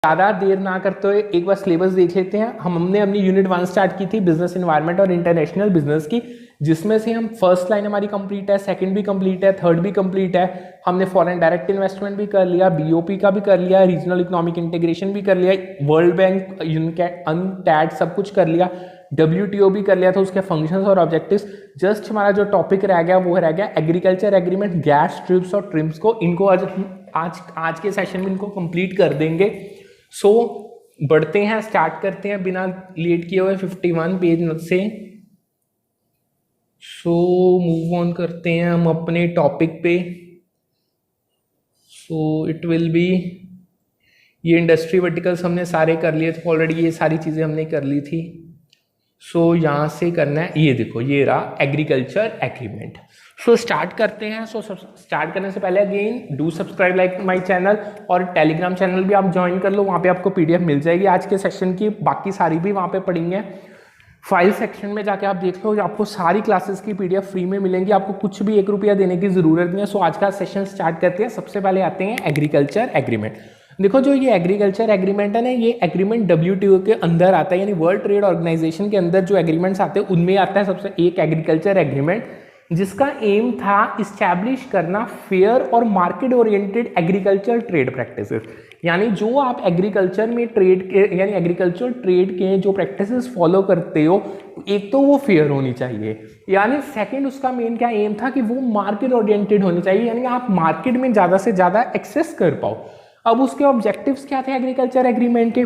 ज़्यादा देर ना करते हुए एक बार सिलेबस देख लेते हैं। हमने अपनी यूनिट 1 स्टार्ट की थी बिजनेस एनवायरनमेंट और इंटरनेशनल बिजनेस की, जिसमें से हम फर्स्ट लाइन हमारी कंप्लीट है, सेकंड भी कंप्लीट है, थर्ड भी कंप्लीट है। हमने फॉरेन डायरेक्ट इन्वेस्टमेंट भी कर लिया, बीओपी का भी कर लिया, रीजनल इकोनॉमिक इंटीग्रेशन भी कर लिया, वर्ल्ड बैंक, यूनकैट, अनटैड सब कुछ कर लिया, WTO भी कर लिया था, उसके फंक्शंस और ऑब्जेक्टिव्स। जस्ट हमारा जो टॉपिक रह गया वो रह गया एग्रीकल्चर एग्रीमेंट, गैस, ट्रिप्स और ट्रिम्स को। इनको आज के सेशन में इनको कंप्लीट कर देंगे। सो बढ़ते हैं, स्टार्ट करते हैं बिना लेट किए हुए 51 पेज से। सो मूव ऑन करते हैं हम अपने टॉपिक पे। सो इट विल बी, ये इंडस्ट्री वर्टिकल्स हमने सारे कर लिए थे ऑलरेडी, ये सारी चीज़ें हमने कर ली थी। सो यहाँ से करना है, ये देखो ये रहा एग्रीकल्चर एग्रीमेंट। सो स्टार्ट करते हैं। सो स्टार्ट करने से पहले again do subscribe like my channel, और टेलीग्राम चैनल भी आप ज्वाइन कर लो, वहाँ पे आपको PDF मिल जाएगी आज के सेशन की, बाकी सारी भी वहाँ पे पढ़ी हैं। फाइल सेक्शन में जाके आप देख लो, आपको सारी क्लासेस की PDF फ्री में मिलेंगी, आपको कुछ भी 1 रुपया देने की जरूरत नहीं है। सो आज का सेशन स्टार्ट करते हैं। सबसे पहले आते हैं एग्रीकल्चर एग्रीमेंट। देखो जो ये एग्रीकल्चर एग्रीमेंट है ना, ये एग्रीमेंट WTO के अंदर आता है, यानी वर्ल्ड ट्रेड ऑर्गेनाइजेशन के अंदर जो एग्रीमेंट्स आते हैं उनमें आता है सबसे एक एग्रीकल्चर एग्रीमेंट, जिसका एम था इस्टेब्लिश करना फेयर और market oriented agriculture trade practices. यानी जो आप एग्रीकल्चर में ट्रेड के, यानी एग्रीकल्चर ट्रेड के जो प्रैक्टिसेस फॉलो करते हो, एक तो वो फेयर होनी चाहिए, यानी सेकंड उसका मेन क्या एम था कि वो मार्केट ओरिएंटेड होनी चाहिए, यानी आप मार्केट में ज़्यादा से ज़्यादा एक्सेस कर पाओ। अब उसके ऑब्जेक्टिव्स क्या थे एग्रीकल्चर एग्रीमेंट के?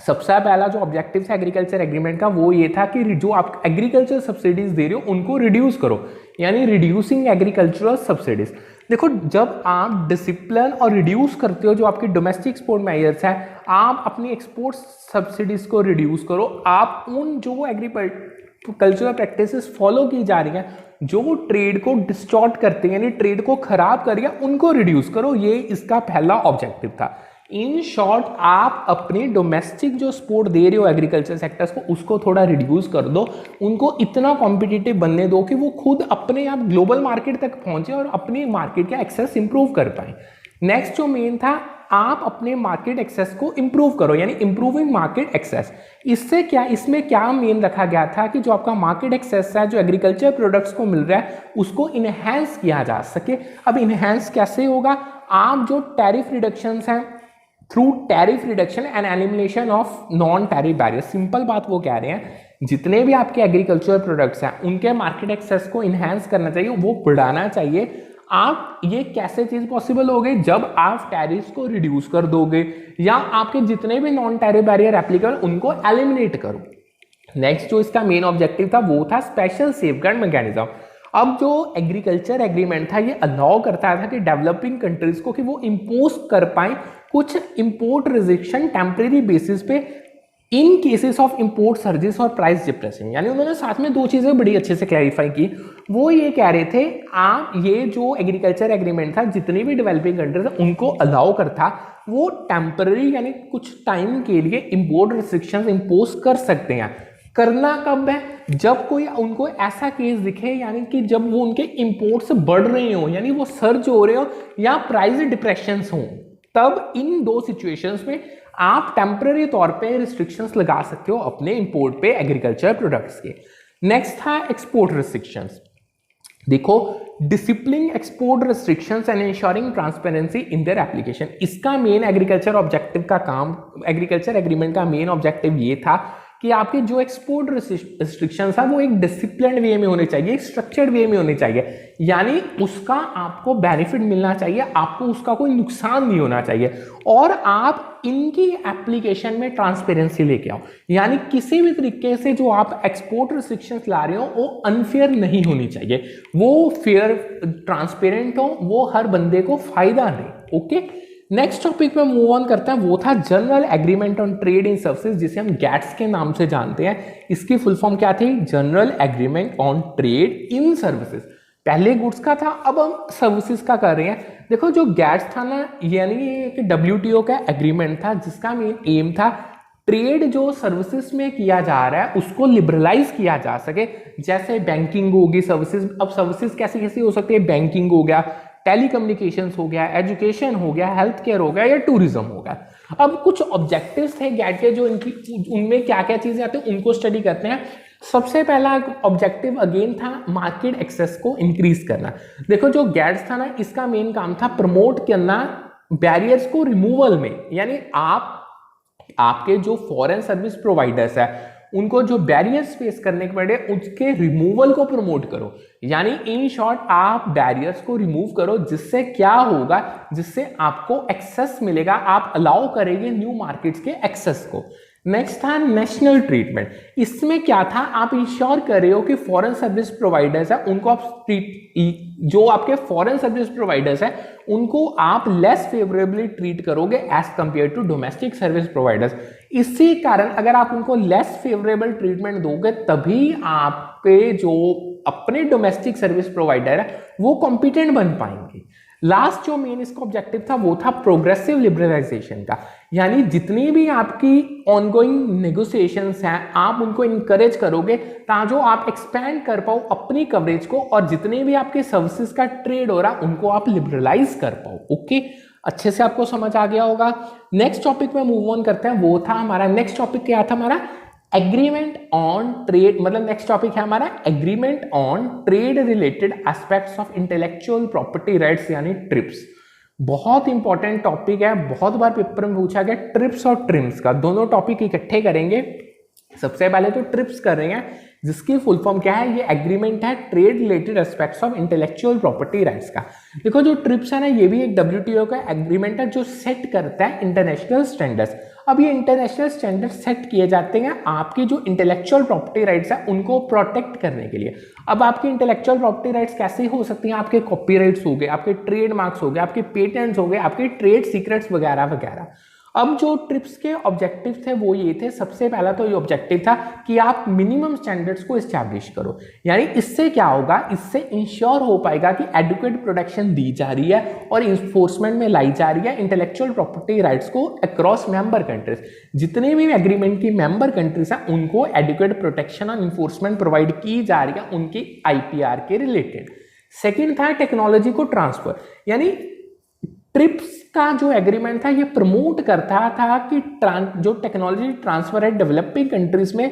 सबसे पहला जो ऑब्जेक्टिव था एग्रीकल्चर एग्रीमेंट का वो ये था कि जो आप एग्रीकल्चर सब्सिडीज दे रहे हो उनको रिड्यूस करो, यानी रिड्यूसिंग एग्रीकल्चरल सब्सिडीज। देखो जब आप डिसिप्लिन और रिड्यूस करते हो जो आपके डोमेस्टिक एक्सपोर्ट मेजर्स है, आप अपनी एक्सपोर्ट सब्सिडीज को रिड्यूस करो, आप उन जो एग्रीकल्चरल प्रैक्टिसेस फॉलो की जा रही हैं जो ट्रेड को डिस्टॉर्ट करते हैं, यानी ट्रेड को खराब कर रही है, उनको रिड्यूस करो। ये इसका पहला ऑब्जेक्टिव था। इन शॉर्ट आप अपने डोमेस्टिक जो सपोर्ट दे रहे हो एग्रीकल्चर सेक्टर्स को, उसको थोड़ा रिड्यूस कर दो, उनको इतना कॉम्पिटिटिव बनने दो कि वो खुद अपने आप ग्लोबल मार्केट तक पहुंचे और अपनी मार्केट का एक्सेस इंप्रूव कर पाए। नेक्स्ट जो मेन था, आप अपने मार्केट एक्सेस को इंप्रूव करो, यानी इंप्रूविंग मार्केट एक्सेस। इससे क्या, इसमें क्या मेन रखा गया था कि जो आपका मार्केट एक्सेस है, जो एग्रीकल्चर प्रोडक्ट्स को मिल रहा है, उसको इनहेंस किया जा सके। अब इनहेंस कैसे होगा? आप जो टैरिफ रिडक्शंस हैं through tariff reduction and elimination of non tariff barrier. Simple बात वो कह रहे हैं, जितने भी आपके एग्रीकल्चर प्रोडक्ट्स हैं उनके मार्केट एक्सेस को इनहेंस करना चाहिए, वो बढ़ाना चाहिए। आप ये कैसे चीज पॉसिबल होगी? जब आप टैरिफ्स को रिड्यूस कर दोगे या आपके जितने भी नॉन टैरिफ बैरियर एप्लीकेबल उनको एलिमिनेट करो। नेक्स्ट जो इसका मेन ऑब्जेक्टिव था वो था स्पेशल सेफगार्ड मैकेनिज्म। अब जो एग्रीकल्चर एग्रीमेंट था ये अलाउ करता था कि डेवलपिंग कंट्रीज को कि वो इंपोज कर पाए कुछ इंपोर्ट रिस्ट्रिक्शन टेम्परेरी बेसिस पे इन केसेस ऑफ इंपोर्ट सर्जिस और प्राइस डिप्रेसिंग। यानी उन्होंने साथ में 2 चीजें बड़ी अच्छे से क्लैरिफाई की। वो ये कह रहे थे आप ये जो एग्रीकल्चर एग्रीमेंट था जितनी भी डेवलपिंग कंट्रीज है उनको अलाउ करता वो टेम्परेरी यानी कुछ टाइम के लिए इंपोर्ट रिस्ट्रिक्शंस इंपोज कर सकते हैं। करना कब है? जब कोई उनको ऐसा केस दिखे, यानी कि जब वो उनके इंपोर्ट्स बढ़ रहे हो, यानी वो सर्ज हो रहे हो या प्राइस डिप्रेशंस हो, तब इन 2 सिचुएशंस में आप टेम्पररी तौर पे रिस्ट्रिक्शंस लगा सकते हो अपने इंपोर्ट पे एग्रीकल्चर प्रोडक्ट्स के। नेक्स्ट था एक्सपोर्ट रिस्ट्रिक्शंस। देखो discipline export restrictions and ensuring transparency in their application. इसका मेन एग्रीकल्चर ऑब्जेक्टिव का काम, एग्रीकल्चर एग्रीमेंट का मेन ऑब्जेक्टिव ये था कि आपके जो एक्सपोर्ट रिस्ट्रिक्शंस है वो एक डिसिप्लिन्ड वे में होने चाहिए, एक स्ट्रक्चर्ड वे में होने चाहिए, यानी उसका आपको बेनिफिट मिलना चाहिए, आपको उसका कोई नुकसान नहीं होना चाहिए, और आप इनकी एप्लीकेशन में ट्रांसपेरेंसी लेके आओ, यानी किसी भी तरीके से जो आप एक्सपोर्ट रिस्ट्रिक्शंस ला रहे हो वो अनफेयर नहीं होनी चाहिए, वो फेयर ट्रांसपेरेंट हो, वो हर बंदे को फायदा दे। ओके, नेक्स्ट टॉपिक पे मूव ऑन करते हैं, वो था general agreement on trade in services, जिसे हम गैट्स के नाम से जानते हैं। इसकी फुल फॉर्म क्या थी? General agreement on trade in services. पहले गुड्स का था, अब हम सर्विसेज का कर रहे हैं। देखो जो गैट्स था ना, यानी कि WTO का एग्रीमेंट था जिसका मेन एम था ट्रेड जो सर्विसेज में किया जा रहा है उसको लिबरलाइज किया जा सके। जैसे बैंकिंग होगी सर्विसेज, अब सर्विसेज कैसी कैसी हो सकती है? बैंकिंग हो गया, टेलीकम्युनिकेशंस हो गया, एजुकेशन हो गया, हेल्थ केयर हो गया या टूरिज्म हो गया। अब कुछ ऑब्जेक्टिव्स थे गैट के, जो इनकी उनमें क्या क्या चीजें आती हैं उनको स्टडी करते हैं। सबसे पहला ऑब्जेक्टिव अगेन था मार्केट एक्सेस को इंक्रीज करना। देखो जो गैट्स था ना, इसका मेन काम था प्रमोट करना बैरियर्स को रिमूवल में, यानी आपके जो फॉरेन सर्विस प्रोवाइडर्स है उनको जो बैरियर्स फेस करने के पड़े उसके रिमूवल को प्रमोट करो। यानी इन शॉर्ट आप बैरियर्स को रिमूव करो, जिससे क्या होगा, जिससे आपको एक्सेस मिलेगा, आप अलाउ करेंगे न्यू मार्केट्स के एक्सेस को। नेक्स्ट था नेशनल ट्रीटमेंट। इसमें क्या था, आप इंश्योर कर रहे हो कि फॉरेन सर्विस प्रोवाइडर्स है उनको आप जो आपके फॉरेन सर्विस प्रोवाइडर्स है उनको आप लेस फेवरेबली ट्रीट करोगे as compare to domestic service providers. इसी कारण अगर आप उनको लेस फेवरेबल ट्रीटमेंट दोगे तभी आपके जो अपने डोमेस्टिक सर्विस प्रोवाइडर है वो कॉम्पिटेंट बन पाएंगे। लास्ट जो मेन इसका ऑब्जेक्टिव था वो था प्रोग्रेसिव लिबरलाइजेशन का, यानी जितनी भी आपकी ऑनगोइंग नेगोशिएशंस हैं आप उनको इनकरेज करोगे ताकि जो आप एक्सपैंड कर पाओ अपनी कवरेज को, और जितने भी आपके सर्विसेज का ट्रेड हो रहा उनको आप लिबरलाइज कर पाओ। ओके, अच्छे से आपको समझ आ गया होगा। नेक्स्ट टॉपिक में मूव ऑन करते हैं, वो था हमारा नेक्स्ट टॉपिक क्या था हमारा, एग्रीमेंट ऑन ट्रेड, मतलब नेक्स्ट टॉपिक है हमारा agreement on trade related aspects of intellectual property rights, यानी ट्रिप्स। बहुत इंपॉर्टेंट टॉपिक है, बहुत बार पेपर में पूछा गया। ट्रिप्स और ट्रिम्स का दोनों टॉपिक इकट्ठे करेंगे। सबसे पहले तो ट्रिप्स कर रहे हैं, जिसकी फुल फॉर्म क्या है, ये एग्रीमेंट है trade related aspects of intellectual property rights का। देखो जो ट्रिप्स है ना, ये भी एक WTO का एग्रीमेंट है जो सेट करता है इंटरनेशनल स्टैंडर्ड्स। अब ये इंटरनेशनल स्टैंडर्ड सेट किए जाते हैं आपकी जो इंटेलेक्चुअल प्रॉपर्टी राइट्स है उनको प्रोटेक्ट करने के लिए। अब आपकी इंटेलेक्चुअल प्रॉपर्टी राइट्स कैसे हो सकती हैं, आपके कॉपीराइट्स हो गए, आपके ट्रेडमार्क्स हो गए, आपके पेटेंट्स हो गए, आपके ट्रेड सीक्रेट्स वगैरह वगैरह। अब जो ट्रिप्स के ऑब्जेक्टिव थे वो ये थे, सबसे पहला तो ये ऑब्जेक्टिव था कि आप मिनिमम स्टैंडर्ड्स को एस्टैब्लिश करो। यानी इससे क्या होगा, इससे इंश्योर हो पाएगा कि एडुकेट प्रोटेक्शन दी जा रही है और इन्फोर्समेंट में लाई जा रही है इंटेलेक्चुअल प्रॉपर्टी राइट्स को अक्रॉस मेंबर कंट्रीज। जितने भी एग्रीमेंट की मेंबर कंट्रीज हैं उनको एडुकेट प्रोटेक्शन और इन्फोर्समेंट प्रोवाइड की जा रही है उनकी IPR के रिलेटेड। सेकेंड था टेक्नोलॉजी को ट्रांसफर, यानी ट्रिप्स का जो एग्रीमेंट था ये प्रमोट करता था कि जो टेक्नोलॉजी ट्रांसफर है डेवलपिंग कंट्रीज में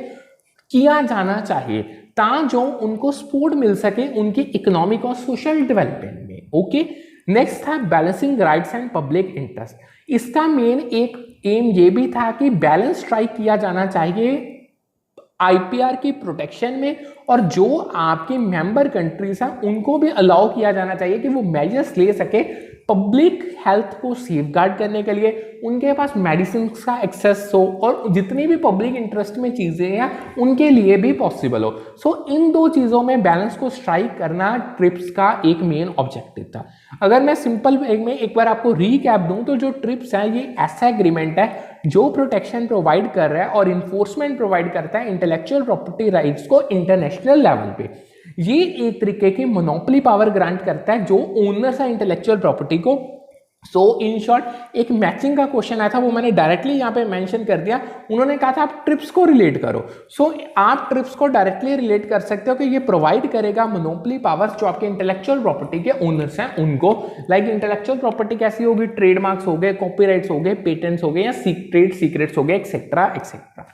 किया जाना चाहिए ताकि जो उनको सपोर्ट मिल सके उनकी इकोनॉमिक और सोशल डेवलपमेंट में। ओके, नेक्स्ट था balancing rights and public interest. इसका मेन एक एम ये भी था कि बैलेंस स्ट्राइक किया जाना चाहिए IPR की प्रोटेक्शन में, और जो आपके मेंबर कंट्रीज हैं उनको भी अलाउ किया जाना चाहिए कि वो मेजर्स ले सके पब्लिक हेल्थ को सेफगार्ड करने के लिए, उनके पास मेडिसिन का एक्सेस हो और जितनी भी पब्लिक इंटरेस्ट में चीजें हैं उनके लिए भी पॉसिबल हो। सो इन दो चीजों में बैलेंस को स्ट्राइक करना ट्रिप्स का एक मेन ऑब्जेक्टिव था। अगर मैं सिंपल में एक बार आपको रीकैप दूं तो जो ट्रिप्स है ये ऐसा एग्रीमेंट है जो प्रोटेक्शन प्रोवाइड कर रहा है और इन्फोर्समेंट प्रोवाइड करता है इंटेलेक्चुअल प्रॉपर्टी राइट्स को इंटरनेशनल लेवल पे। ये एक तरीके की मोनोपोली पावर ग्रांट करता है जो ओनर्स है इंटेलेक्चुअल प्रॉपर्टी को। सो इन शॉर्ट एक मैचिंग का क्वेश्चन आया था, वो मैंने डायरेक्टली यहाँ पे मेंशन कर दिया। उन्होंने कहा था आप ट्रिप्स को रिलेट करो। सो आप ट्रिप्स को डायरेक्टली रिलेट कर सकते हो कि ये प्रोवाइड करेगा मोनोपोली पावर्स जो आपके इंटेलेक्चुअल प्रॉपर्टी के ओनर्स हैं उनको। लाइक इंटेलेक्चुअल प्रॉपर्टी कैसी होगी, ट्रेडमार्क्स हो गए, कॉपीराइट्स हो गए, पेटेंट्स हो गए या ट्रेड सीक्रेट्स हो गए, एक्सेट्रा एक्सेट्रा।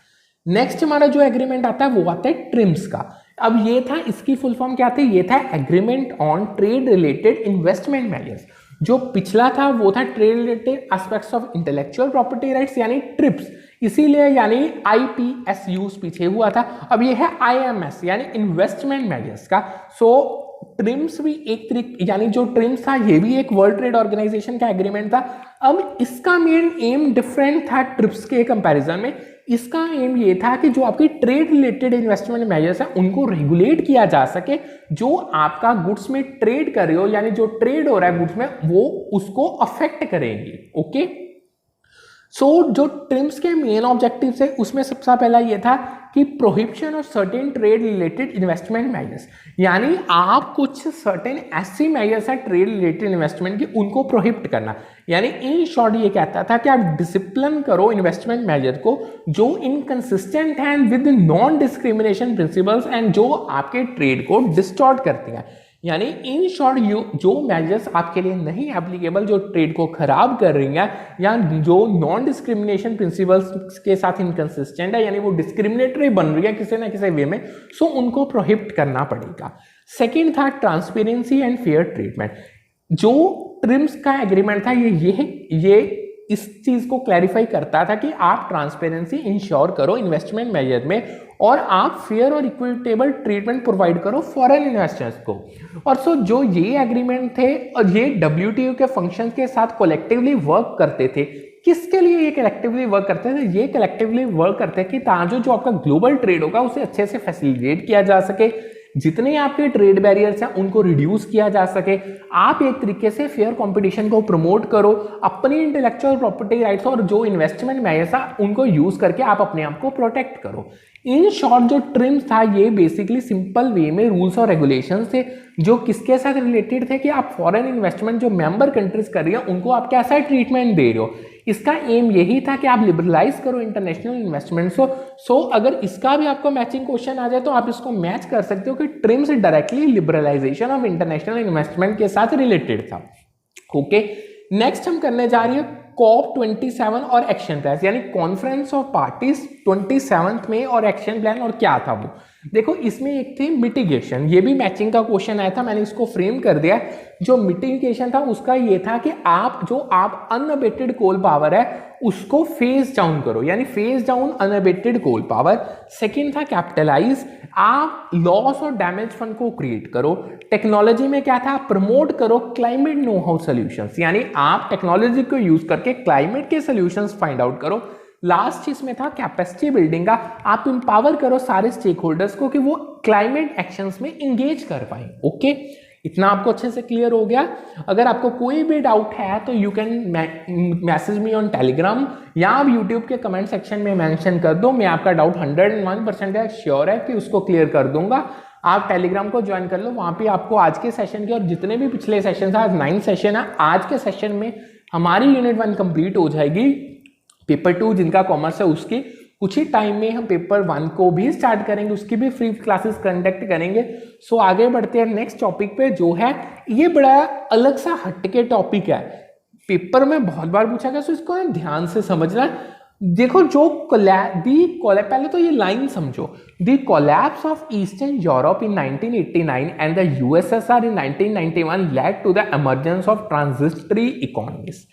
नेक्स्ट हमारा जो एग्रीमेंट आता है वो आता है ट्रिम्स का। अब ये था, इसकी फुल फॉर्म क्या थी, ये था agreement on trade related investment measures. जो पिछला था वो था trade related aspects of intellectual property rights यानी ट्रिप्स, इसीलिए यानी IPSUs पीछे हुआ था। अब ये है IMS यानी इन्वेस्टमेंट मेजर्स का। सो ट्रिम्स भी एक तरीके, यानी जो ट्रिम्स था ये भी एक वर्ल्ड ट्रेड ऑर्गेनाइजेशन का एग्रीमेंट था। अब इसका मेन एम डिफरेंट था ट्रिप्स के कंपैरिजन में। इसका एम ये था कि जो आपकी ट्रेड रिलेटेड इन्वेस्टमेंट मेजर्स हैं उनको रेगुलेट किया जा सके, जो आपका गुड्स में ट्रेड कर रहे हो यानी जो ट्रेड हो रहा है गुड्स में वो उसको अफेक्ट करेंगे। ओके, सो जो ट्रिम्स के मेन ऑब्जेक्टिव है उसमें सबसे पहला ये था कि prohibition of certain trade related investment measures, यानी आप कुछ सर्टेन ऐसी मेजर्स है ट्रेड रिलेटेड इन्वेस्टमेंट की उनको प्रोहिबिट करना। यानी इन शॉर्ट ये कहता था कि आप डिसिप्लिन करो इन्वेस्टमेंट मेजर को जो इनकंसिस्टेंट हैं with non discrimination principles and जो आपके ट्रेड को डिस्टॉर्ट करती हैं। यानी इन शॉर्ट जो मेजर्स आपके लिए नहीं एप्लीकेबल, जो ट्रेड को खराब कर रही हैं या जो नॉन डिस्क्रिमिनेशन प्रिंसिपल्स के साथ इनकंसिस्टेंट है, यानी वो डिस्क्रिमिनेटरी बन रही है किसी ना किसी वे में, सो उनको प्रोहिबिट करना पड़ेगा। सेकेंड था ट्रांसपेरेंसी एंड फेयर ट्रीटमेंट। जो ट्रिम्स का एग्रीमेंट था ये इस चीज को क्लैरिफाई करता था कि आप ट्रांसपेरेंसी इंश्योर करो इन्वेस्टमेंट मेजर में, और आप फेयर और इक्विटेबल ट्रीटमेंट प्रोवाइड करो फॉरेन इन्वेस्टर्स को। और सो जो ये एग्रीमेंट थे और ये WTO के फंक्शन के साथ कलेक्टिवली वर्क करते थे। किसके लिए ये कलेक्टिवली वर्क करते थे? ये कलेक्टिवली वर्क करते हैं कि ताकि जो आपका ग्लोबल ट्रेड होगा उसे अच्छे से फैसिलिटेट किया जा सके, जितने आपके ट्रेड बैरियर्स हैं उनको रिड्यूस किया जा सके, आप एक तरीके से फेयर कंपटीशन को प्रमोट करो, अपनी इंटेलेक्चुअल प्रॉपर्टी राइट्स और जो इन्वेस्टमेंट मेजर्स हैं उनको यूज करके आप अपने आप को प्रोटेक्ट करो। इन शॉर्ट जो ट्रिम्स था ये बेसिकली सिंपल वे में रूल्स और रेगुलेशंस थे जो किसके साथ रिलेटेड थे कि आप फॉरेन इन्वेस्टमेंट जो मेंबर कंट्रीज कर रही है उनको आप कैसा ट्रीटमेंट दे रहे हो। इसका एम यही था कि आप लिबरलाइज करो इंटरनेशनल इन्वेस्टमेंट। सो अगर इसका भी आपको मैचिंग क्वेश्चन आ जाए तो आप इसको मैच कर सकते हो कि TRIMs directly liberalisation of international investment के साथ रिलेटेड था। ओके, नेक्स्ट हम करने जा रही है COP27 और एक्शन प्लान, यानी कॉन्फ्रेंस ऑफ पार्टीज 27 में और एक्शन प्लान। और क्या था वो देखो, इसमें एक थी मिटिगेशन, ये भी मैचिंग का क्वेश्चन आया था, मैंने इसको फ्रेम कर दिया। जो मिटिगेशन था उसका ये था कि आप अनअबेटेड कोल पावर है उसको फेज डाउन करो, यानी phase down unabated coal power. Second था कैपिटलाइज, आप लॉस और डैमेज फंड को क्रिएट करो। टेक्नोलॉजी में क्या था? प्रमोट करो क्लाइमेट नो हाउ सॉल्यूशंस, यानी आप टेक्नोलॉजी को यूज करके क्लाइमेट के सॉल्यूशंस फाइंड आउट करो। लास्ट इसमें था कैपेसिटी बिल्डिंग का, आप इंपावर करो सारे स्टेक होल्डर्स को कि वो क्लाइमेट एक्शंस में इंगेज कर पाए। ओके, इतना आपको अच्छे से क्लियर हो गया। अगर आपको कोई भी डाउट है तो you can message me on Telegram या आप यूट्यूब के कमेंट सेक्शन में मेंशन कर दो, मैं आपका डाउट 101% श्योर है कि उसको क्लियर कर दूंगा। आप टेलीग्राम को ज्वाइन कर लो, वहां पे आपको आज के सेशन के और जितने भी पिछले सेशन था, आज 9 सेशन है, आज के सेशन में हमारी यूनिट 1 कंप्लीट हो जाएगी। पेपर 2 जिनका कॉमर्स है उसकी कुछ ही टाइम में हम पेपर 1 को भी स्टार्ट करेंगे, उसकी भी फ्री क्लासेस कंडक्ट करेंगे। सो आगे बढ़ते हैं नेक्स्ट टॉपिक पे, जो है ये बड़ा अलग सा हटके टॉपिक है, पेपर में बहुत बार पूछा गया, सो इसको ध्यान से समझना। देखो जो पहले तो ये लाइन समझो, the collapse of Eastern Europe in 1989 and the USSR in 1991 led to the emergence of transitory economies.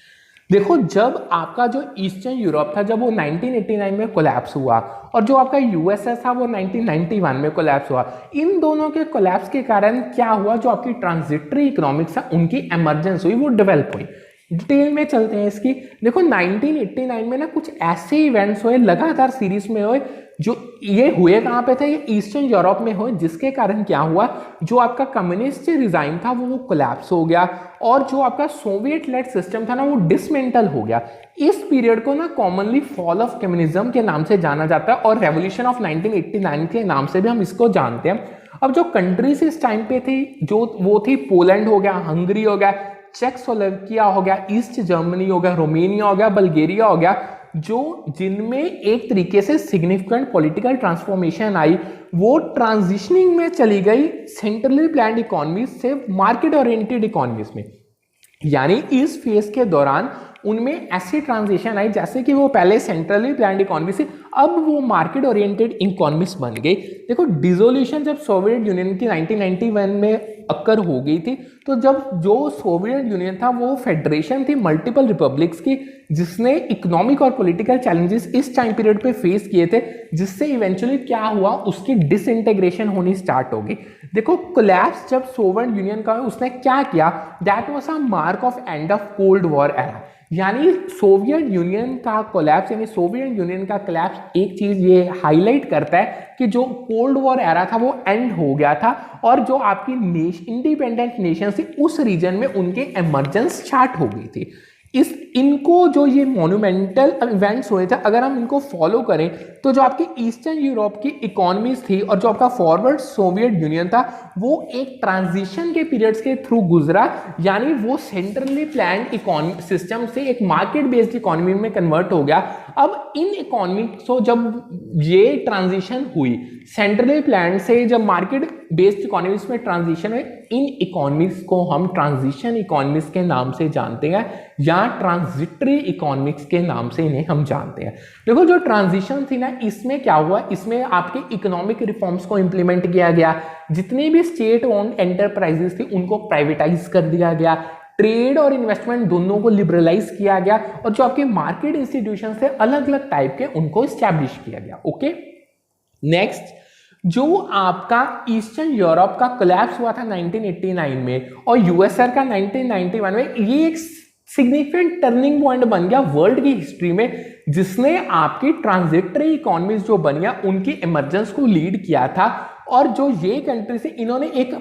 देखो जब आपका जो ईस्टर्न यूरोप था जब वो 1989 में कोलैप्स हुआ और जो आपका यूएसएस था वो 1991 में कोलैप्स हुआ, इन दोनों के कोलैप्स के कारण क्या हुआ, जो आपकी ट्रांजिटरी इकोनॉमिक्स है उनकी इमर्जेंस हुई, वो डेवलप हुई। डिटेल में चलते हैं इसकी। देखो 1989 में ना कुछ ऐसे इवेंट्स हुए लगातार सीरीज में हुए, जो ये हुए कहाँ पे थे, ये ईस्टर्न यूरोप में हुए, जिसके कारण क्या हुआ, जो आपका कम्युनिस्ट रिजाइम था वो कोलैप्स हो गया और जो आपका सोवियत लेड सिस्टम था ना वो डिसमेंटल हो गया। इस पीरियड को ना कॉमनली फॉल ऑफ कम्युनिज्म के नाम से जाना जाता है और रेवोल्यूशन ऑफ 1989 के नाम से भी हम इसको जानते हैं। अब जो कंट्रीज इस टाइम पे थी जो वो थी पोलैंड हो गया, हंगरी हो गया, चेकोस्लोवाकिया हो गया, ईस्ट जर्मनी हो गया, रोमेनिया हो गया, बल्गेरिया हो गया, जो जिनमें एक तरीके से सिग्निफिकेंट पॉलिटिकल ट्रांसफॉर्मेशन आई, वो ट्रांजिशनिंग में चली गई सेंट्रली प्लान्ड इकोनॉमीज से मार्केट ओरिएंटेड इकोनॉमीज में। यानी इस फेज के दौरान उनमें ऐसी ट्रांजिशन आई जैसे कि वो पहले सेंट्रली प्लान्ड इकोनॉमी से अब वो मार्केट ओरिएंटेड इकोनॉमीज बन गई। देखो डिसोल्यूशन जब सोवियत यूनियन की 1991 में अक्कर हो गई थी, तो जब जो सोवियत यूनियन था वो फेडरेशन थी मल्टीपल रिपब्लिक्स की, जिसने इकोनॉमिक और पॉलिटिकल चैलेंजेस इस टाइम पीरियड पे फेस किए थे, जिससे इवेंचुअली क्या हुआ, उसकी डिसइंटीग्रेशन होनी स्टार्ट हो गई। देखो कोलैप्स जब सोवियत यूनियन का उसने क्या किया, that was a mark of end of cold war era. यानी सोवियत यूनियन का कोलैप्स, यानी सोवियत यूनियन का कोलैप्स एक चीज ये हाईलाइट करता है कि जो कोल्ड वॉर एरा था वो एंड हो गया था और जो आपकी इंडिपेंडेंट नेशन थी उस रीजन में उनके इमर्जेंस स्टार्ट हो गई थी। इनको जो ये मोन्यूमेंटल इवेंट्स हुए थे, अगर हम इनको फॉलो करें तो जो आपकी ईस्टर्न यूरोप की इकोनॉमीज थी और जो आपका फॉरवर्ड सोवियत यूनियन था वो एक ट्रांजिशन के पीरियड्स के थ्रू गुजरा, यानी वो सेंट्रली प्लान्ड इकोनॉमी सिस्टम से एक मार्केट बेस्ड इकोनॉमी में कन्वर्ट हो गया। अब इन इकोनॉमी जब ये ट्रांजिशन हुई सेंट्रली प्लान्ड से जब मार्केट बेस्ड इकोनॉमीज में ट्रांजिशन है, इन इकोनॉमिक्स को हम ट्रांजिशन इकोनॉमिक्स के नाम से जानते हैं या ट्रांजिटरी इकोनॉमिक्स के नाम से इन्हें हम जानते हैं। देखो जो ट्रांजिशन थी ना, इसमें क्या हुआ, इसमें आपके इकोनॉमिक रिफॉर्म्स को इंप्लीमेंट किया गया, जितनी भी स्टेट ओन्ड एंटरप्राइजेस थी उनको प्राइवेटाइज कर दिया गया, ट्रेड और इन्वेस्टमेंट दोनों को लिबरलाइज किया गया, और जो आपके मार्केट इंस्टीट्यूशन थे अलग अलग टाइप के उनको स्टैब्लिश किया गया। ओके, नेक्स्ट जो आपका ईस्टर्न यूरोप का कोलैप्स हुआ था 1989 में और यूएसआर का 1991 में, ये एक सिग्निफिकेंट टर्निंग पॉइंट बन गया वर्ल्ड की हिस्ट्री में, जिसने आपकी ट्रांजिटरी इकोनॉमीज जो बनिया उनकी इमरजेंस को लीड किया था, और जो ये कंट्री से इन्होंने एक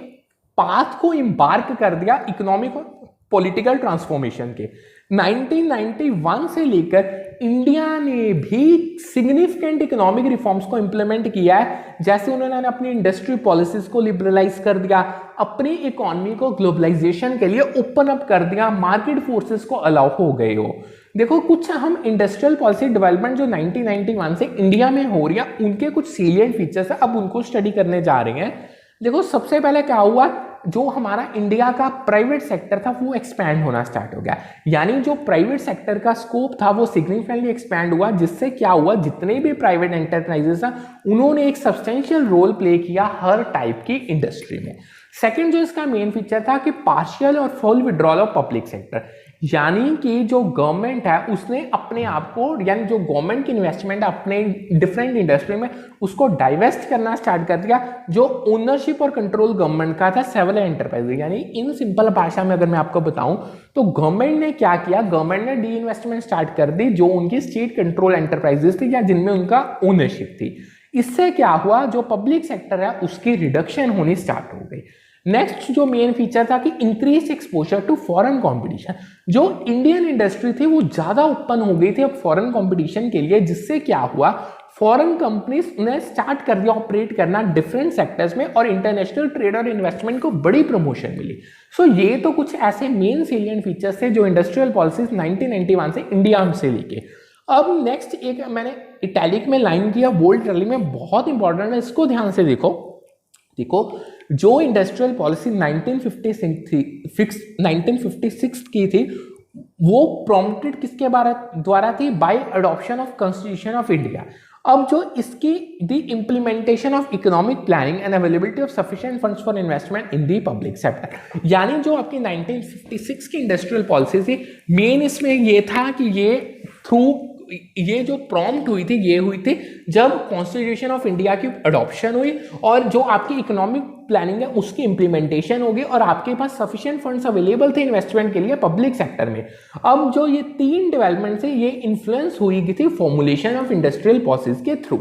पाथ को इंबार्क कर दिया इकोनॉमिक और पॉलिटिकल ट्रांसफॉर्मेशन के। 1991 से लेकर इंडिया ने भी सिग्निफिकेंट इकोनॉमिक रिफॉर्म्स को इंप्लीमेंट किया है, जैसे उन्होंने अपनी इंडस्ट्री पॉलिसीज को लिबरलाइज कर दिया, अपनी इकोनॉमी को ग्लोबलाइजेशन के लिए ओपन अप कर दिया, मार्केट फोर्सेस को अलाउ हो गए हो। देखो कुछ हम इंडस्ट्रियल पॉलिसी डेवलपमेंट जो 1991 से इंडिया में हो रही है उनके कुछ सीलिएंट फीचर्स है, अब उनको स्टडी करने जा रहे हैं। देखो सबसे पहले क्या हुआ, जो हमारा इंडिया का प्राइवेट सेक्टर था वो एक्सपैंड होना स्टार्ट हो गया, यानी जो प्राइवेट सेक्टर का स्कोप था वो सिग्निफिकेंटली एक्सपैंड हुआ, जिससे क्या हुआ, जितने भी प्राइवेट एंटरप्राइजेस था उन्होंने एक सब्सटेंशियल रोल प्ले किया हर टाइप की इंडस्ट्री में। सेकंड जो इसका मेन फीचर था कि पार्शियल और full withdrawal of public sector, यानी कि जो गवर्नमेंट है उसने अपने आप को, यानी जो गवर्नमेंट की इन्वेस्टमेंट अपने डिफरेंट इंडस्ट्री में उसको डाइवेस्ट करना स्टार्ट कर दिया। जो ओनरशिप और कंट्रोल गवर्नमेंट का था सेवरल एंटरप्राइज, यानी इन सिंपल भाषा में अगर मैं आपको बताऊं तो गवर्नमेंट ने क्या किया, गवर्नमेंट ने डी इन्वेस्टमेंट स्टार्ट कर दी जो उनकी स्टेट कंट्रोल एंटरप्राइजेस थी या जिनमें उनका ओनरशिप थी। इससे क्या हुआ, जो पब्लिक सेक्टर है उसकी रिडक्शन होनी स्टार्ट हो गई। नेक्स्ट जो मेन फीचर था कि increase exposure to foreign competition, जो इंडियन इंडस्ट्री थी वो ज्यादा ओपन हो गई थी अब फॉरेन कंपटीशन के लिए, जिससे क्या हुआ, फॉरेन कंपनीज उन्हें स्टार्ट कर दिया ऑपरेट करना डिफरेंट सेक्टर्स में, और इंटरनेशनल ट्रेड और इन्वेस्टमेंट को बड़ी प्रमोशन मिली। सो ये तो कुछ ऐसे मेन सेलिएंट फीचर्स थे जो इंडस्ट्रियल पॉलिसीज 1991 से इंडिया से लेके। अब नेक्स्ट एक मैंने इटैलिक में लाइन किया, बोल्ड ट्रली में बहुत इंपॉर्टेंट है, इसको ध्यान से देखो। जो इंडस्ट्रियल पॉलिसी 1956 की थी वो प्रॉम्प्टेड किसके द्वारा थी, by adoption of constitution of India. अब जो इसकी the implementation of economic planning and availability of sufficient funds for investment in the public sector, यानी जो आपकी 1956 की इंडस्ट्रियल पॉलिसी थी, मेन इसमें ये था कि ये जो प्रॉम्प्ट हुई थी ये हुई थी जब कॉन्स्टिट्यूशन ऑफ इंडिया की अडॉप्शन हुई और जो आपकी इकोनॉमिक प्लानिंग है उसकी इंप्लीमेंटेशन होगी और आपके पास सफिशिएंट फंड्स अवेलेबल थे इन्वेस्टमेंट के लिए पब्लिक सेक्टर में। अब जो ये तीन डेवलपमेंट से ये इन्फ्लुएंस हुई थी फॉर्मुलेशन ऑफ इंडस्ट्रियल पॉलिसीज के थ्रू।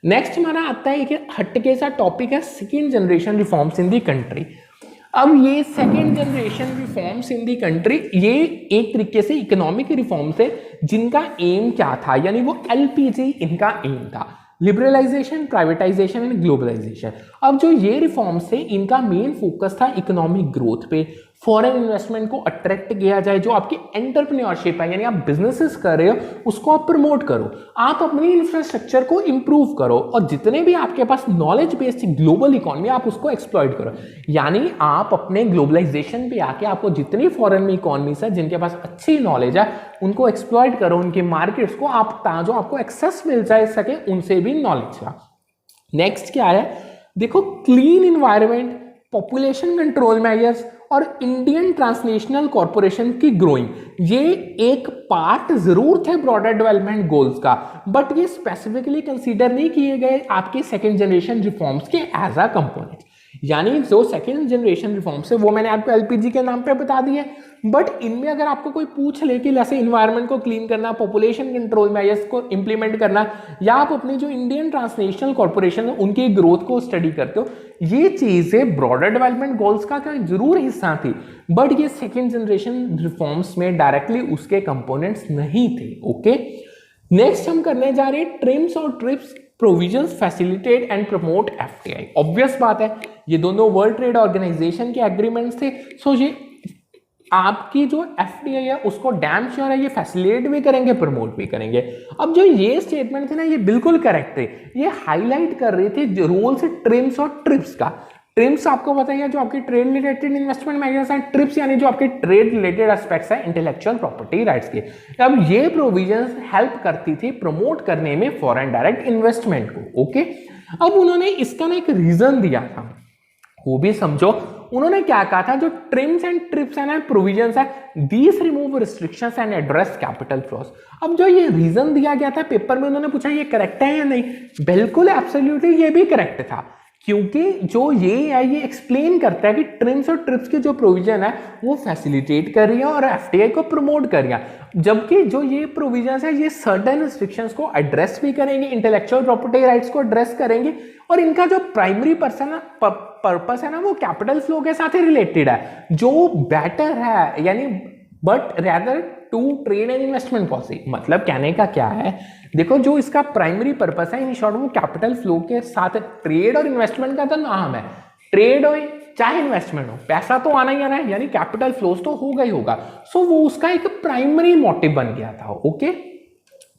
नेक्स्ट हमारा आता है कि हटके सा टॉपिक है second generation reforms in the country. अब ये second generation reforms in the country, ये एक तरीके से इकोनॉमिक रिफॉर्म्स है जिनका एम क्या था, यानी वो एलपीजी इनका एम था, लिबरलाइजेशन, प्राइवेटाइजेशन एंड ग्लोबलाइजेशन। अब जो ये रिफॉर्म्स थे इनका मेन फोकस था इकोनॉमिक ग्रोथ पे, फॉरेन इन्वेस्टमेंट को अट्रैक्ट किया जाए, जो आपकी एंटरप्रेन्योरशिप है यानी आप बिजनेसेस कर रहे हो उसको आप प्रमोट करो, आप अपनी इंफ्रास्ट्रक्चर को इंप्रूव करो और जितने भी आपके पास नॉलेज बेस्ड ग्लोबल इकोनॉमी आप उसको एक्सप्लॉइट करो। यानी आप अपने ग्लोबलाइजेशन पे आके आपको जितनी फॉरेन में इकोनॉमीज है जिनके पास अच्छी नॉलेज है उनको एक्सप्लॉइट करो, उनके मार्केट्स को आप जो आपको एक्सेस मिल जाए सके उनसे भी नॉलेज का। नेक्स्ट क्या है, देखो clean environment, population control measures और इंडियन ट्रांसनेशनल कॉर्पोरेशन की ग्रोइंग, ये एक पार्ट जरूर थे ब्रॉडर डेवलपमेंट गोल्स का, बट ये स्पेसिफिकली कंसीडर नहीं किए गए आपके सेकेंड जनरेशन रिफॉर्म्स के एज अ कंपोनेंट। यानी जो सेकेंड जनरेशन रिफॉर्म्स है वो मैंने आपको एलपीजी के नाम पे बता दिए, बट इनमें अगर आपको कोई पूछ ले कि जैसे इन्वायरमेंट को क्लीन करना, पॉपुलेशन कंट्रोल मेजर्स को इंप्लीमेंट करना, या आप अपनी जो इंडियन ट्रांसनेशनल कॉर्पोरेशन है उनकी ग्रोथ को स्टडी करते हो, ये चीजें ब्रॉडर डेवलपमेंट गोल्स का जरूर हिस्सा थी, बट ये सेकेंड जनरेशन रिफॉर्म्स में डायरेक्टली उसके कंपोनेंट्स नहीं थे। ओके, नेक्स्ट हम करने जा रहे हैं ट्रिम्स और trips provisions facilitate and promote FTI. Obvious बात है ये दोनों वर्ल्ड ट्रेड ऑर्गेनाइजेशन के एग्रीमेंट्स थे, सो ये आपकी जो एफटीआई है उसको डैम श्योर है ये फैसिलिटेट भी करेंगे, प्रमोट भी करेंगे। अब जो ये स्टेटमेंट थे ना ये बिल्कुल करेक्ट थे, ये हाईलाइट कर रही थी रूल्स ट्रिम्स और ट्रिप्स का। ट्रिम्स आपको पता है जो आपके ट्रेड रिलेटेड इन्वेस्टमेंट मैगजीन्स हैं, ट्रिप्स यानी जो आपके ट्रेड रिलेटेड एस्पेक्ट्स हैं इंटेलेक्चुअल प्रॉपर्टी राइट्स के। अब ये प्रोविजंस हेल्प करती थी प्रमोट करने में फॉरेन डायरेक्ट इन्वेस्टमेंट को। ओके, अब उन्होंने इसका ना एक रीजन दिया था, वो भी समझो। उन्होंने क्या कहा था, जो ट्रिम्स एंड ट्रिप्स है प्रोविजंस है, these remove restrictions and address capital flaws. अब जो ये रीजन दिया गया था पेपर में, उन्होंने पूछा ये करेक्ट है या नहीं, बिल्कुल एब्सोल्युटली ये भी करेक्ट था, क्योंकि जो ये है ये एक्सप्लेन करता है कि ट्रिम्स और ट्रिप्स की जो प्रोविजन है वो फैसिलिटेट कर रही है और एफटीआई को प्रमोट कर रही है, जबकि जो ये प्रोविजंस है ये सर्टेन रिस्ट्रिक्शंस को एड्रेस भी करेंगे, इंटेलेक्चुअल प्रॉपर्टी राइट्स को एड्रेस करेंगे, और इनका जो प्राइमरी पर्पस है ना वो कैपिटल फ्लो के साथ ही रिलेटेड है, जो बेटर है, यानी but rather to trade and investment policy. मतलब कहने का क्या है, देखो जो इसका प्राइमरी पर्पस है इन शॉर्ट वो कैपिटल फ्लो के साथ, ट्रेड और इन्वेस्टमेंट का तो नाम है, ट्रेड हो चाहे इन्वेस्टमेंट हो पैसा तो आना ही आना है, यानी कैपिटल फ्लोज तो होगा ही होगा। सो वो उसका एक प्राइमरी मोटिव बन गया था। ओके,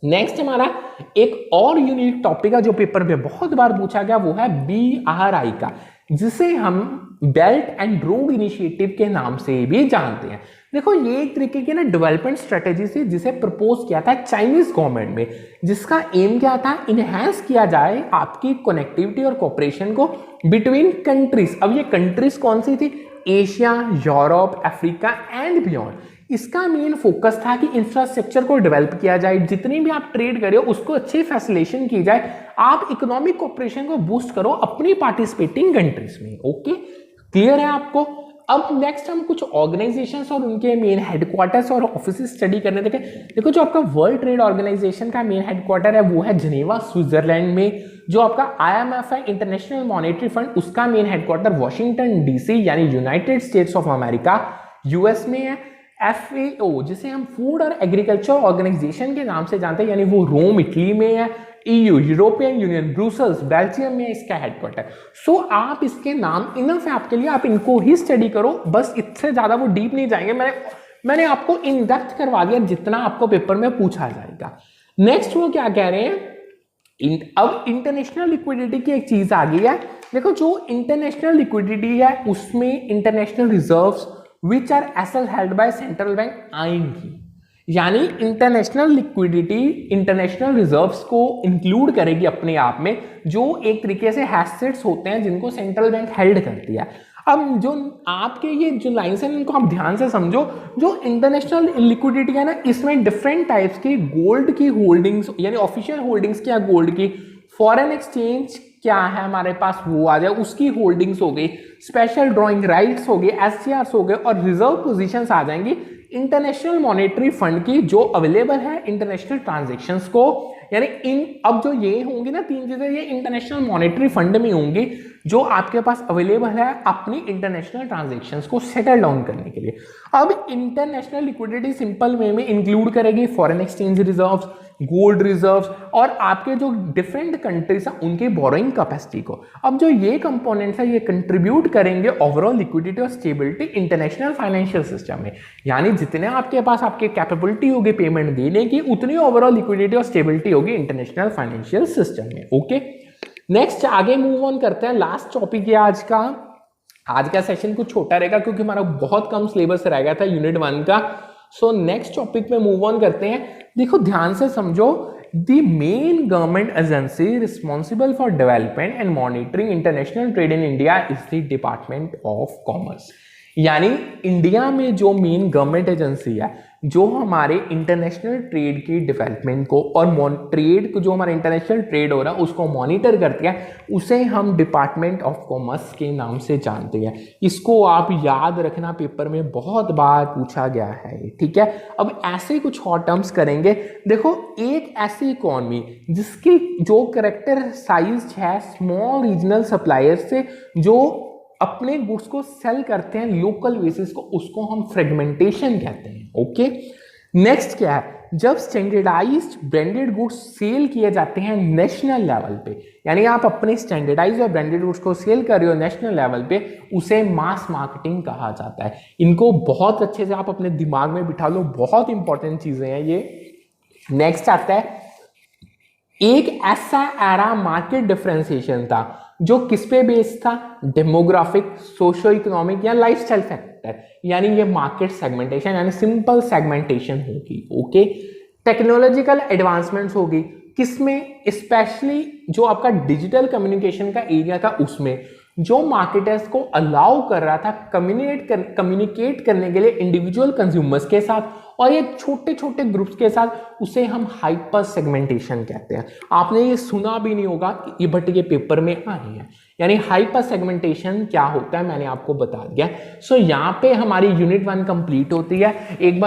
नेक्स्ट हमारा एक और यूनिक टॉपिक है जो पेपर में बहुत बार पूछा गया, वो है BRI का, जिसे हम बेल्ट एंड रोड इनिशिएटिव के नाम से भी जानते हैं। देखो ये एक तरीके की ना डेवलपमेंट स्ट्रेटेजी थी जिसे प्रपोज किया था चाइनीज गवर्नमेंट में, जिसका एम क्या था, इनहेंस किया जाए आपकी कनेक्टिविटी और कोऑपरेशन को बिटवीन कंट्रीज। अब ये कंट्रीज कौन सी थी, Asia, Europe, Africa and beyond. इसका मेन फोकस था कि इंफ्रास्ट्रक्चर को डेवलप किया जाए, जितनी भी आप ट्रेड करिए उसको अच्छी फैसिलिटेशन की जाए, आप इकोनॉमिक कोऑपरेशन को बूस्ट करो अपनी पार्टिसिपेटिंग कंट्रीज में। ओके, क्लियर है आपको। अब नेक्स्ट हम कुछ ऑर्गेनाइजेशंस और उनके मेन हेडक्वार्टर्स और ऑफिस स्टडी करने देखें। देखो जो आपका वर्ल्ड ट्रेड ऑर्गेनाइजेशन का मेन हेडक्वार्टर है वो है जिनेवा स्विट्जरलैंड में। जो आपका IMF है, इंटरनेशनल मॉनेटरी फंड, उसका मेन हेडक्वार्टर वॉशिंगटन DC यानी United states of America US में है। FAO जिसे हम फूड और एग्रीकल्चर ऑर्गेनाइजेशन के नाम से जानते हैं, यानी वो रोम इटली में है। EU European union Brussels Belgium में इसका हेडक्वार्टर। सो आप इसके नाम इनफ है आपके लिए, आप इनको ही स्टडी करो, बस इससे ज्यादा वो डीप नहीं जाएंगे। मैंने आपको इन डेप्थ करवा दिया जितना आपको पेपर में पूछा जाएगा। नेक्स्ट वो क्या कह रहे हैं, अब इंटरनेशनल लिक्विडिटी की एक चीज आ गई है। देखो जो इंटरनेशनल लिक्विडिटी है उसमें international reserves which are asset held by central bank आएंगी, यानी इंटरनेशनल लिक्विडिटी इंटरनेशनल रिजर्व्स को इंक्लूड करेगी अपने आप में, जो एक तरीके से एसेट्स होते हैं जिनको सेंट्रल बैंक हेल्ड करती है। अब जो आपके ये जो लाइन्स हैं इनको आप ध्यान से समझो। जो इंटरनेशनल लिक्विडिटी है ना, इसमें डिफरेंट टाइप्स की गोल्ड की होल्डिंग्स, यानी ऑफिशियल होल्डिंग्स क्या गोल्ड की, फॉरेन एक्सचेंज क्या है हमारे पास वो आ जाए, उसकी होल्डिंग्स हो गई, स्पेशल ड्रॉइंग राइट्स हो गए, SCRs हो गए, और रिजर्व पोजीशंस आ जाएंगी इंटरनेशनल मॉनेटरी फंड की जो अवेलेबल है इंटरनेशनल ट्रांजैक्शंस को। यानी इन अब जो ये होंगी ना तीन चीजें, ये इंटरनेशनल मॉनेटरी फंड में होंगी जो आपके पास अवेलेबल है अपनी इंटरनेशनल ट्रांजैक्शंस को सेटल डाउन करने के लिए। अब इंटरनेशनल लिक्विडिटी सिंपल वे में इंक्लूड करेगी foreign exchange reserves, gold reserves, और आपके जो डिफरेंट कंट्रीज हैं उनके बोरोइंग कैपेसिटी को। अब जो ये कंपोनेंट्स है ये कंट्रीब्यूट करेंगे ओवरऑल लिक्विडिटी और स्टेबिलिटी इंटरनेशनल फाइनेंशियल सिस्टम में, यानी जितने आपके पास आपकी कैपेबिलिटी होगी पेमेंट देने की, उतनी ओवरऑल लिक्विडिटी और स्टेबिलिटी होगी इंटरनेशनल फाइनेंशियल सिस्टम में। ओके, नेक्स्ट आगे मूव ऑन करते हैं। लास्ट टॉपिक है आज का सेशन कुछ छोटा रहेगा क्योंकि हमारा बहुत कम सिलेबस रह गया था यूनिट 1 का। सो नेक्स्ट टॉपिक पे मूव ऑन करते हैं। देखो ध्यान से समझो, the main government agency responsible for development and monitoring international trade in India is the department of commerce. यानी इंडिया में जो मेन गवर्नमेंट एजेंसी है जो हमारे इंटरनेशनल ट्रेड की डेवलपमेंट को और ट्रेड को, जो हमारा इंटरनेशनल ट्रेड हो रहा है उसको मॉनिटर करती है, उसे हम डिपार्टमेंट ऑफ कॉमर्स के नाम से जानते हैं। इसको आप याद रखना, पेपर में बहुत बार पूछा गया है। ठीक है, अब ऐसे कुछ हॉट टर्म्स करेंगे। देखो एक ऐसी इकोनॉमी जिसकी जो कैरेक्टर साइज है स्मॉल रीजनल सप्लायर से, जो अपने गुड्स को सेल करते हैं लोकल बेसिस को, उसको हम फ्रेगमेंटेशन कहते हैं। ओके, नेक्स्ट क्या है, जब स्टैंडर्डाइज्ड ब्रांडेड गुड्स सेल किए जाते हैं नेशनल लेवल पे, यानी आप अपने स्टैंडर्डाइज्ड और ब्रांडेड गुड्स को सेल कर रहे हो नेशनल लेवल पे, उसे मास मार्केटिंग कहा जाता है। इनको बहुत अच्छे से आप अपने दिमाग में बिठा लो, बहुत इंपॉर्टेंट चीजें हैं ये। नेक्स्ट आता है, एक ऐसा एरा मार्केट डिफरेंशिएशन था जो किस पे बेस्ड था, डेमोग्राफिक, सोशो इकोनॉमिक या लाइफस्टाइल फैक्टर, यानी ये मार्केट सेगमेंटेशन यानी सिंपल सेगमेंटेशन होगी। ओके, टेक्नोलॉजिकल एडवांसमेंट्स होगी किसमें, स्पेशली जो आपका डिजिटल कम्युनिकेशन का एरिया था उसमें, जो मार्केटर्स को अलाउ कर रहा था कम्युनिकेट करने के लिए इंडिविजुअल कंज्यूमर्स के साथ और ये छोटे छोटे ग्रुप्स के साथ, उसे हम हाइपर सेगमेंटेशन कहते हैं। आपने ये सुना भी नहीं होगा ये, बट ये पेपर में आए हैं। यानी हाइपर सेगमेंटेशन क्या होता है मैंने आपको बता दिया। सो यहाँ पे हमारी यूनिट 1 कंप्लीट होती है। एक बार